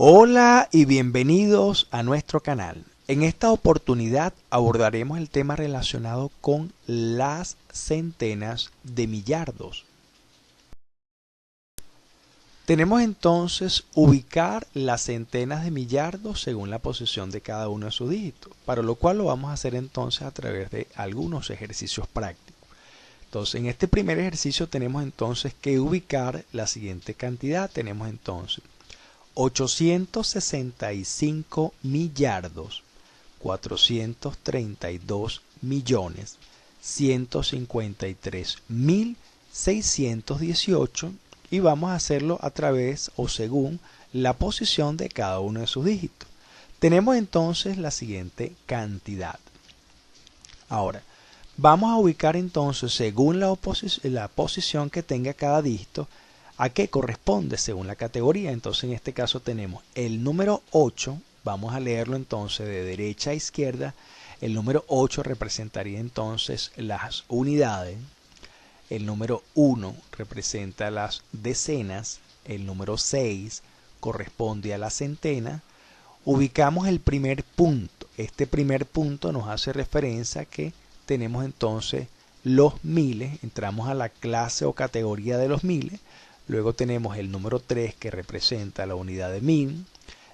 Hola y bienvenidos a nuestro canal. En esta oportunidad abordaremos el tema relacionado con las centenas de millardos. Tenemos entonces ubicar las centenas de millardos según la posición de cada uno de sus dígitos, para lo cual lo vamos a hacer entonces a través de algunos ejercicios prácticos. Entonces, en este primer ejercicio tenemos entonces que ubicar la siguiente cantidad. Tenemos entonces 865 millardos, 432 millones, 153.618 y vamos a hacerlo a través o según la posición de cada uno de sus dígitos. Tenemos entonces la siguiente cantidad. Ahora, vamos a ubicar entonces según la posición que tenga cada dígito, ¿a qué corresponde según la categoría? Entonces en este caso tenemos el número 8, vamos a leerlo entonces de derecha a izquierda. El número 8 representaría entonces las unidades, el número 1 representa las decenas, el número 6 corresponde a la centena. Ubicamos el primer punto, este primer punto nos hace referencia a que tenemos entonces los miles, entramos a la clase o categoría de los miles. Luego tenemos el número 3 que representa la unidad de mil,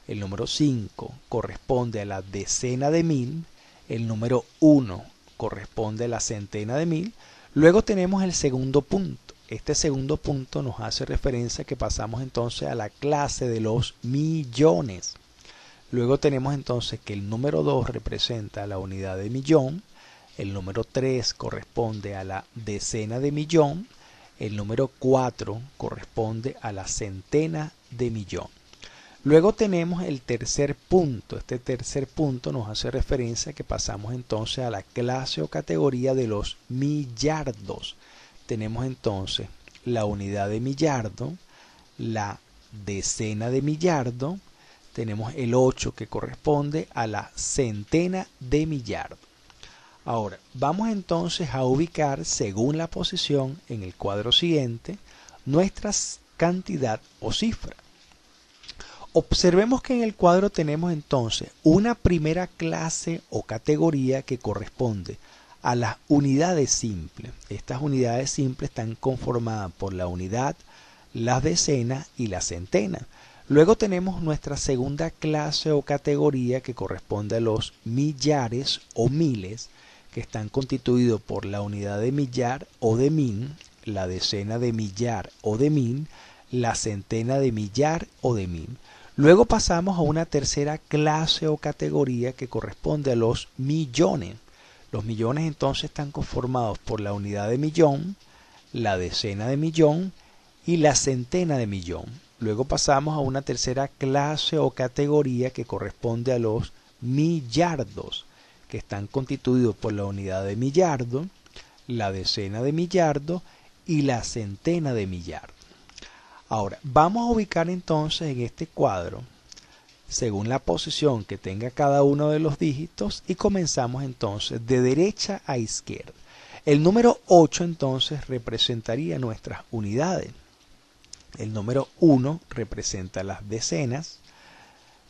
el número 5 corresponde a la decena de mil, el número 1 corresponde a la centena de mil. Luego tenemos el segundo punto. Este segundo punto nos hace referencia a que pasamos entonces a la clase de los millones. Luego tenemos entonces que el número 2 representa la unidad de millón, el número 3 corresponde a la decena de millón, el número 4 corresponde a la centena de millón. Luego tenemos el tercer punto. Este tercer punto nos hace referencia a que pasamos entonces a la clase o categoría de los millardos. Tenemos entonces la unidad de millardo, la decena de millardo, tenemos el 8 que corresponde a la centena de millardo. Ahora, vamos entonces a ubicar según la posición en el cuadro siguiente nuestra cantidad o cifra. Observemos que en el cuadro tenemos entonces una primera clase o categoría que corresponde a las unidades simples. Estas unidades simples están conformadas por la unidad, las decenas y la centena. Luego tenemos nuestra segunda clase o categoría que corresponde a los millares o miles, que están constituidos por la unidad de millar o de mil, la decena de millar o de mil, la centena de millar o de mil. Luego pasamos a una tercera clase o categoría que corresponde a los millones. Los millones entonces están conformados por la unidad de millón, la decena de millón y la centena de millón. Luego pasamos a una tercera clase o categoría que corresponde a los millardos, que están constituidos por la unidad de millardo, la decena de millardo y la centena de millardo. Ahora, vamos a ubicar entonces en este cuadro, según la posición que tenga cada uno de los dígitos, y comenzamos entonces de derecha a izquierda. El número 8 entonces representaría nuestras unidades. El número 1 representa las decenas.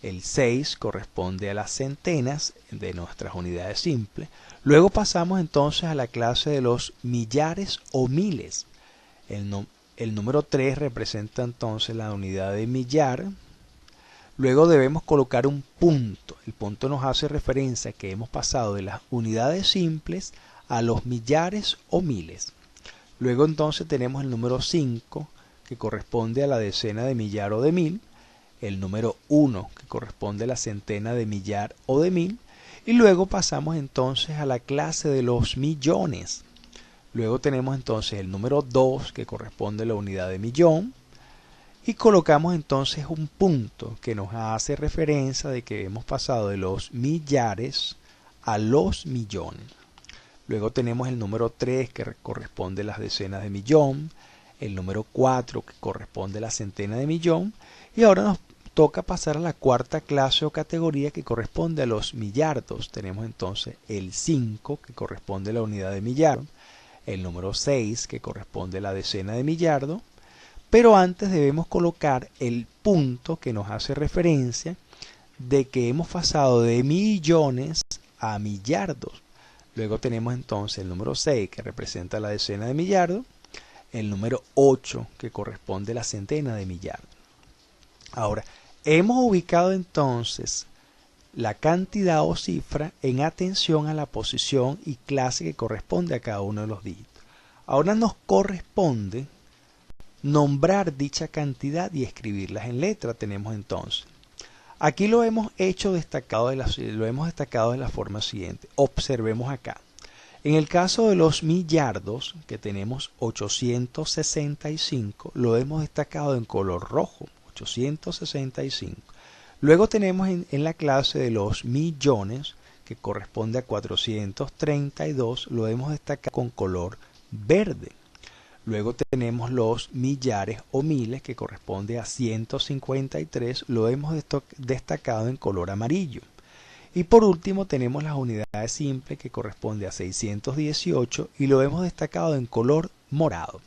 El 6 corresponde a las centenas de nuestras unidades simples. Luego pasamos entonces a la clase de los millares o miles. El número 3 representa entonces la unidad de millar. Luego debemos colocar un punto. El punto nos hace referencia a que hemos pasado de las unidades simples a los millares o miles. Luego entonces tenemos el número 5 que corresponde a la decena de millar o de mil. El número 1 que corresponde a la centena de millar o de mil, y luego pasamos entonces a la clase de los millones. Luego tenemos entonces el número 2 que corresponde a la unidad de millón y colocamos entonces un punto que nos hace referencia de que hemos pasado de los millares a los millones. Luego tenemos el número 3 que corresponde a las decenas de millón, el número 4 que corresponde a la centena de millón, y ahora nos toca pasar a la cuarta clase o categoría que corresponde a los millardos. Tenemos entonces el 5 que corresponde a la unidad de millar, el número 6 que corresponde a la decena de millardo. Pero antes debemos colocar el punto que nos hace referencia de que hemos pasado de millones a millardos. Luego tenemos entonces el número 6 que representa la decena de millardo, el número 8 que corresponde a la centena de millardo. Ahora, hemos ubicado entonces la cantidad o cifra en atención a la posición y clase que corresponde a cada uno de los dígitos. Ahora nos corresponde nombrar dicha cantidad y escribirlas en letra. Tenemos entonces, aquí lo hemos destacado de la forma siguiente. Observemos acá. En el caso de los millardos, que tenemos 865, lo hemos destacado en color rojo, 865. Luego tenemos en la clase de los millones, que corresponde a 432, lo hemos destacado con color verde. Luego tenemos los millares o miles, que corresponde a 153, lo hemos destacado en color amarillo. Y por último tenemos las unidades simples, que corresponde a 618 y lo hemos destacado en color morado.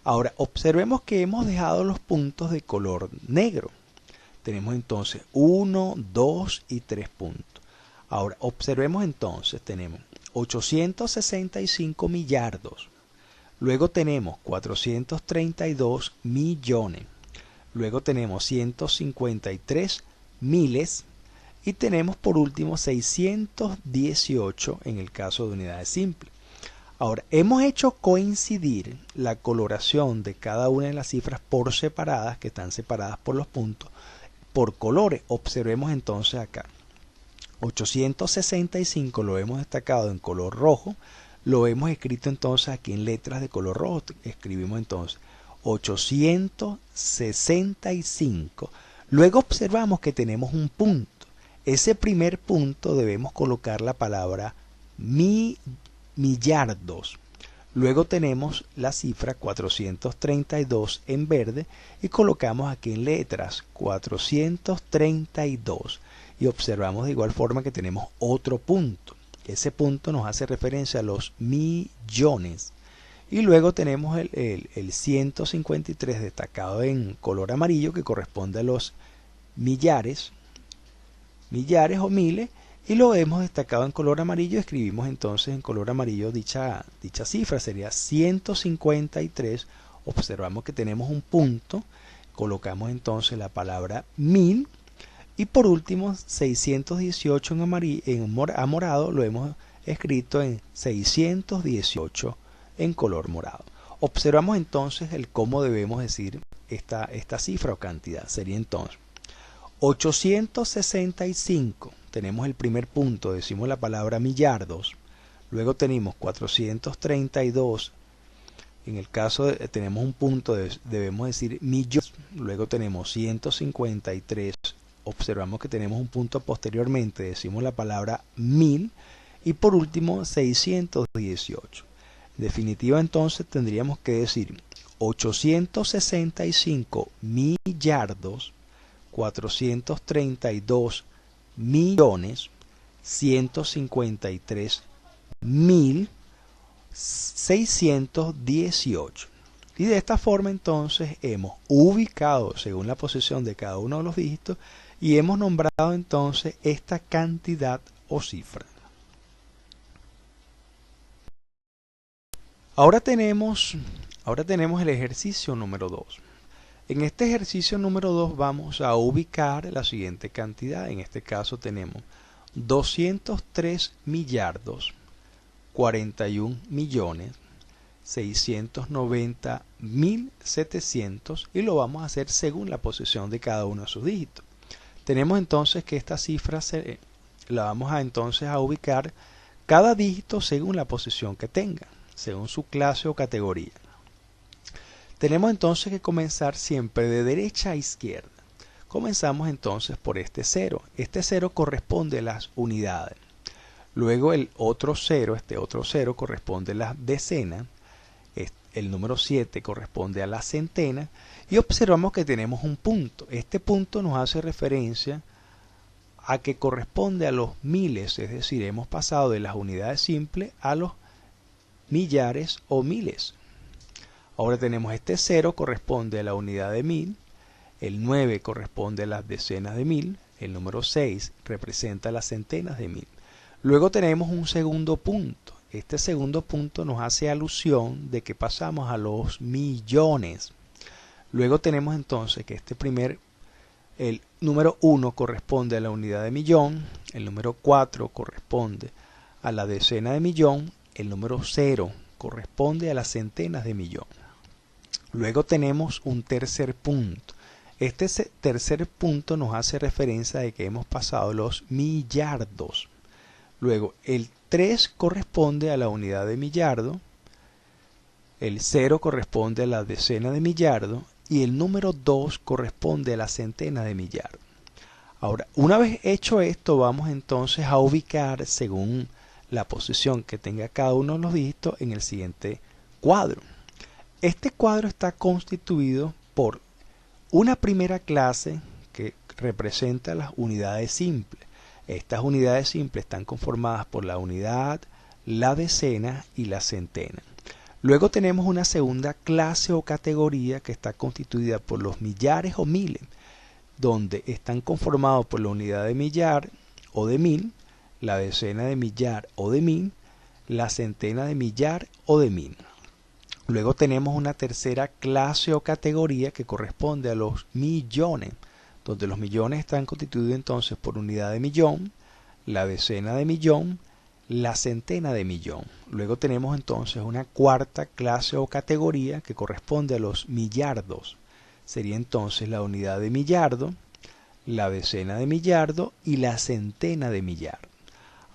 Ahora observemos que hemos dejado los puntos de color negro. Tenemos entonces 1, 2 y 3 puntos. Ahora observemos entonces, tenemos 865 millardos. Luego tenemos 432 millones. Luego tenemos 153 miles. Y tenemos por último 618 en el caso de unidades simples. Ahora, hemos hecho coincidir la coloración de cada una de las cifras por separadas, que están separadas por los puntos, por colores. Observemos entonces acá. 865 lo hemos destacado en color rojo. Lo hemos escrito entonces aquí en letras de color rojo. Escribimos entonces 865. Luego observamos que tenemos un punto. Ese primer punto debemos colocar la palabra millardos. Luego tenemos la cifra 432 en verde y colocamos aquí en letras 432 y observamos de igual forma que tenemos otro punto. Ese punto nos hace referencia a los millones. Y luego tenemos el 153 destacado en color amarillo, que corresponde a los millares o miles, y lo hemos destacado en color amarillo. Escribimos entonces en color amarillo dicha cifra, sería 153. Observamos que tenemos un punto, colocamos entonces la palabra 1000 y por último 618 en morado lo hemos escrito en 618 en color morado. Observamos entonces el cómo debemos decir esta cifra o cantidad. Sería entonces 865, tenemos el primer punto, decimos la palabra millardos. Luego tenemos 432, en el caso tenemos un punto, debemos decir millones. Luego tenemos 153, observamos que tenemos un punto posteriormente, decimos la palabra 1000. Y por último 618. En definitiva entonces tendríamos que decir 865 millardos, 432 millones, 153 mil, 618. Y de esta forma entonces hemos ubicado según la posición de cada uno de los dígitos y hemos nombrado entonces esta cantidad o cifra. Ahora tenemos el ejercicio número 2. En este ejercicio número 2 vamos a ubicar la siguiente cantidad. En este caso tenemos 203 millardos, 41 millones, 690.700 y lo vamos a hacer según la posición de cada uno de sus dígitos. Tenemos entonces que esta cifra la vamos entonces a ubicar cada dígito según la posición que tenga, según su clase o categoría. Tenemos entonces que comenzar siempre de derecha a izquierda. Comenzamos entonces por este 0. Este 0 corresponde a las unidades. Luego el otro 0, este otro 0 corresponde a las decenas. El número 7 corresponde a la centena. Y observamos que tenemos un punto. Este punto nos hace referencia a que corresponde a los miles. Es decir, hemos pasado de las unidades simples a los millares o miles. Ahora tenemos este 0 corresponde a la unidad de 1000, el 9 corresponde a las decenas de 1000, el número 6 representa las centenas de 1000. Luego tenemos un segundo punto. Este segundo punto nos hace alusión de que pasamos a los millones. Luego tenemos entonces que el número 1 corresponde a la unidad de millón, el número 4 corresponde a la decena de millón, el número 0 corresponde a las centenas de millón. Luego tenemos un tercer punto. Este tercer punto nos hace referencia de que hemos pasado los millardos. Luego el 3 corresponde a la unidad de millardo, el 0 corresponde a la decena de millardo y el número 2 corresponde a la centena de millardo. Ahora, una vez hecho esto, vamos entonces a ubicar según la posición que tenga cada uno de los dígitos en el siguiente cuadro. Este cuadro está constituido por una primera clase que representa las unidades simples. Estas unidades simples están conformadas por la unidad, la decena y la centena. Luego tenemos una segunda clase o categoría que está constituida por los millares o miles, donde están conformados por la unidad de millar o de 1000, la decena de millar o de 1000, la centena de millar o de 1000. Luego tenemos una tercera clase o categoría que corresponde a los millones, donde los millones están constituidos entonces por unidad de millón, la decena de millón, la centena de millón. Luego tenemos entonces una cuarta clase o categoría que corresponde a los millardos. Sería entonces la unidad de millardo, la decena de millardo y la centena de millardo.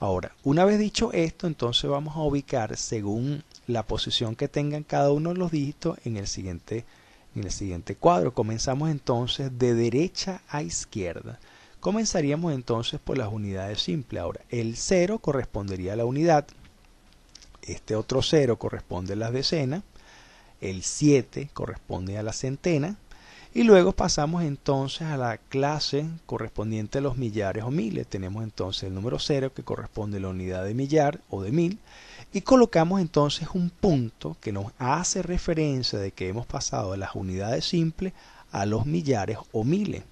Ahora, una vez dicho esto, entonces vamos a ubicar según la posición que tengan cada uno de los dígitos en el siguiente cuadro. Comenzamos entonces de derecha a izquierda. Comenzaríamos entonces por las unidades simples. Ahora, el 0 correspondería a la unidad, este otro 0 corresponde a las decenas, el 7 corresponde a la centena, y luego pasamos entonces a la clase correspondiente a los millares o miles. Tenemos entonces el número 0 que corresponde a la unidad de millar o de 1000, y colocamos entonces un punto que nos hace referencia de que hemos pasado de las unidades simples a los millares o miles.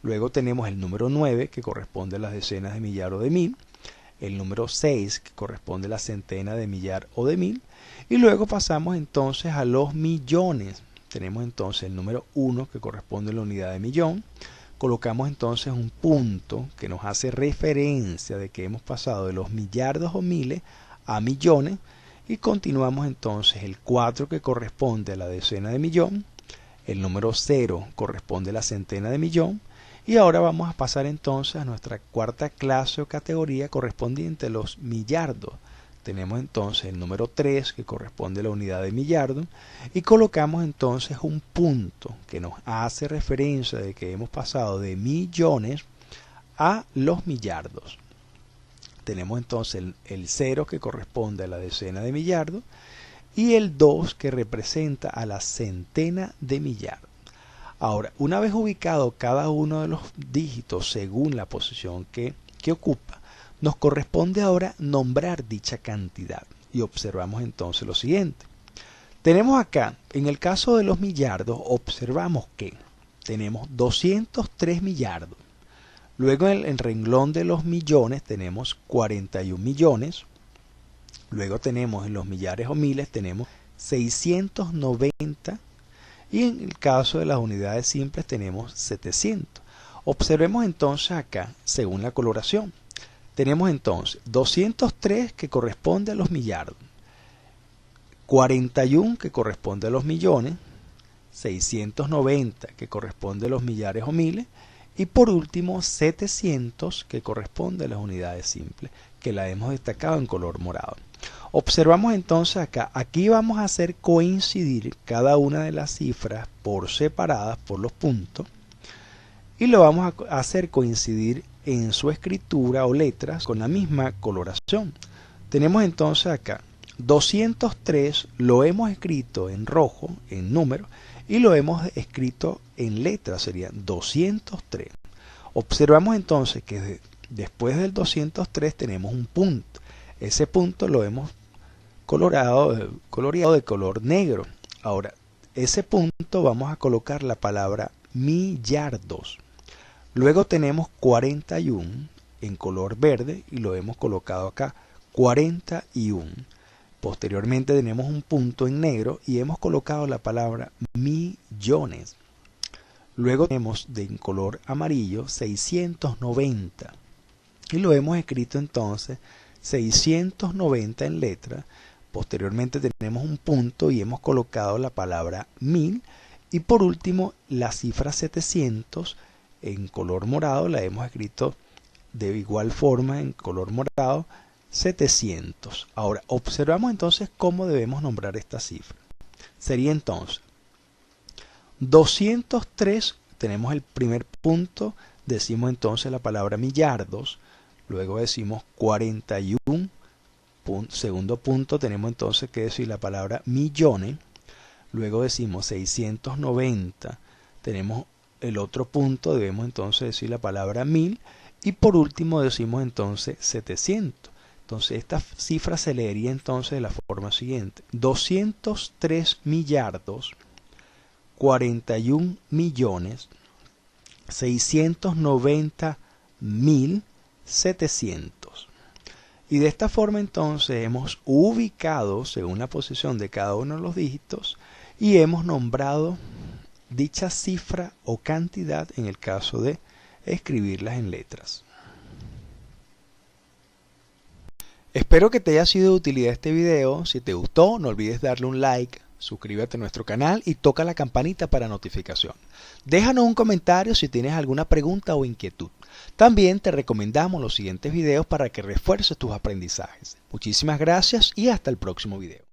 Luego tenemos el número 9 que corresponde a las decenas de millar o de 1000, el número 6 que corresponde a la centena de millar o de 1000, y luego pasamos entonces a los millones. Tenemos entonces el número 1 que corresponde a la unidad de millón. Colocamos entonces un punto que nos hace referencia de que hemos pasado de los millardos o miles a millones, y continuamos entonces el 4 que corresponde a la decena de millón, el número 0 corresponde a la centena de millón, y ahora vamos a pasar entonces a nuestra cuarta clase o categoría correspondiente a los millardos. Tenemos entonces el número 3 que corresponde a la unidad de millardo, y colocamos entonces un punto que nos hace referencia de que hemos pasado de millones a los millardos. Tenemos entonces el 0 que corresponde a la decena de millardo y el 2 que representa a la centena de millardo. Ahora, una vez ubicado cada uno de los dígitos según la posición que ocupa, nos corresponde ahora nombrar dicha cantidad. Y observamos entonces lo siguiente. Tenemos acá, en el caso de los millardos, observamos que tenemos 203 millardos. Luego en el renglón de los millones tenemos 41 millones. Luego tenemos en los millares o miles tenemos 690. Y en el caso de las unidades simples tenemos 700. Observemos entonces acá, según la coloración. Tenemos entonces 203 que corresponde a los millardos, 41 que corresponde a los millones, 690 que corresponde a los millares o miles, y por último 700 que corresponde a las unidades simples, que la hemos destacado en color morado. Observamos entonces acá, aquí vamos a hacer coincidir cada una de las cifras por separadas por los puntos, y lo vamos a hacer coincidir en su escritura o letras con la misma coloración. Tenemos entonces acá 203 lo hemos escrito en rojo, en número, y lo hemos escrito en letras, sería 203. Observamos entonces que después del 203 tenemos un punto. Ese punto lo hemos coloreado de color negro. Ahora, ese punto vamos a colocar la palabra millardos. Luego tenemos 41 en color verde y lo hemos colocado acá, 41. Posteriormente tenemos un punto en negro y hemos colocado la palabra millones. Luego tenemos en color amarillo 690 y lo hemos escrito entonces 690 en letra. Posteriormente tenemos un punto y hemos colocado la palabra 1000 y por último la cifra 700 en color morado la hemos escrito de igual forma en color morado 700. Ahora observamos entonces cómo debemos nombrar esta cifra. Sería entonces 203, tenemos el primer punto, decimos entonces la palabra millardos, luego decimos 41, segundo punto tenemos entonces que decir la palabra millones, luego decimos 690, tenemos el otro punto, debemos entonces decir la palabra 1000 y por último decimos entonces 700. Entonces esta cifra se leería entonces de la forma siguiente: 203 millardos 41 millones 690 mil 700. Y de esta forma entonces hemos ubicado según la posición de cada uno de los dígitos y hemos nombrado dicha cifra o cantidad en el caso de escribirlas en letras. Espero que te haya sido de utilidad este video. Si te gustó, no olvides darle un like, suscríbete a nuestro canal y toca la campanita para notificación. Déjanos un comentario si tienes alguna pregunta o inquietud. También te recomendamos los siguientes videos para que refuerces tus aprendizajes. Muchísimas gracias y hasta el próximo video.